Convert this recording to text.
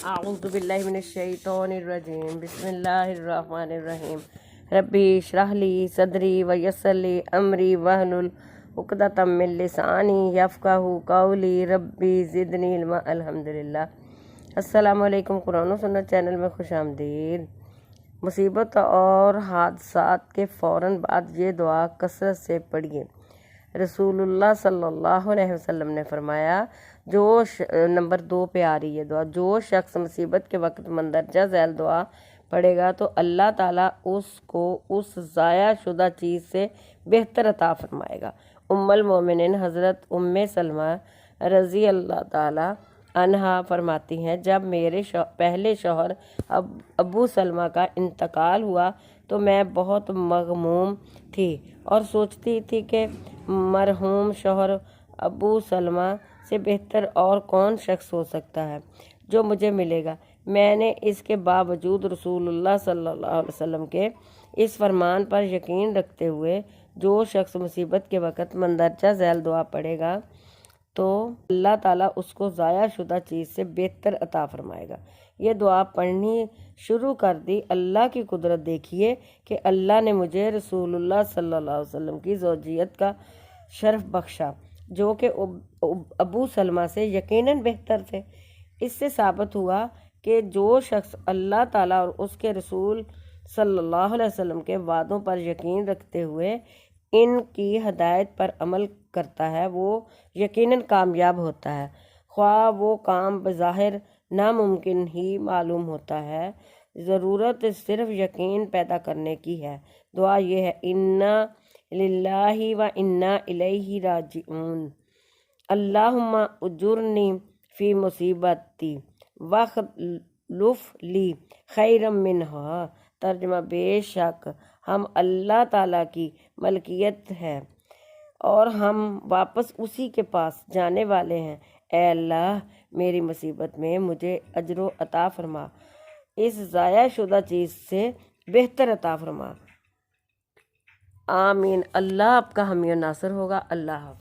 अऊज़ु बिल्लाहि मिनश्शैतानिर्रजीम बिस्मिल्लाहिर्रहमानिर्रहीम रब्बी इश्रह ली सदरी व यस्सिर ली अमरी वहलुल उक़दतम मिन लिसानी यफ़क़हू क़ौली रब्बी ज़िदनी इल्मा। अल्हम्दुलिल्लाह। अस्सलामु अलैकुम। कुरान और सुन्नत चैनल में खुशामदीद। मुसीबत और हादसात के फ़ौरन बाद ये दुआ कसरत से पढ़िए। रसूलुल्लाह सल्लल्लाहु अलैहि वसल्लम ने फरमाया, नंबर 2 पे आ रही है दुआ, जो शख्स मुसीबत के वक्त मंदरजा झैल दुआ पढ़ेगा तो अल्लाह ताला उसको उस ज़ाया शुदा चीज़ से बेहतर अता फरमाएगा। उम्मुल मोमिनीन हज़रत उम्मे सलमा रज़ी अल्लाह ताला अन्हा फरमाती हैं, जब मेरे पहले शौहर अबू सलमा का इंतकाल हुआ तो मैं बहुत मगमूम थी और सोचती थी कि मरहूम शौहर अबू सलमा से बेहतर और कौन शख्स हो सकता है जो मुझे मिलेगा। मैंने इसके बावजूद रसूलुल्लाह सल्लल्लाहु अलैहि वसल्लम के इस फरमान पर यकीन रखते हुए जो शख्स मुसीबत के वक़्त मंदरजा झैल दुआ पढ़ेगा तो अल्लाह ताला उसको ज़ाया शुदा चीज़ से बेहतर अता फरमाएगा। ये दुआ पढ़नी शुरू कर दी। अल्लाह की कुदरत देखिए कि अल्लाह ने मुझे रसूलुल्लाह सल्लल्लाहु अलैहि वसल्लम की ज़ौजियत का शर्फ बख्शा जो कि अबू सलमा से यकीनन बेहतर थे। इससे साबित हुआ कि जो शख्स अल्लाह ताला और उसके रसूल सल्लल्लाहु अलैहि वसल्लम के वादों पर यकीन रखते हुए इनकी हदायत पर अमल करता है वो यकीनन कामयाब होता है, ख्वाह वो काम बज़ाहिर नामुमकिन ही मालूम होता है। ज़रूरत सिर्फ यकीन पैदा करने की है। दुआ ये है, इन्ना लिल्लाहि व इन्ना इलैहि राजिऊन। अल्लाहुम्मा उजुरनी फ़ी मुसीबती वख्लुफ़ ली खैरम मिन्हा। तर्जुमा, बेशक हम अल्लाह ताला की मलकियत है और हम वापस उसी के पास जाने वाले हैं। ऐ अल्लाह, मेरी मुसीबत में मुझे अजर अता फरमा, इस ज़ाया शुदा चीज़ से बेहतर अता फरमा। आमीन। अल्लाह आपका हामी और नासर होगा। अल्लाह।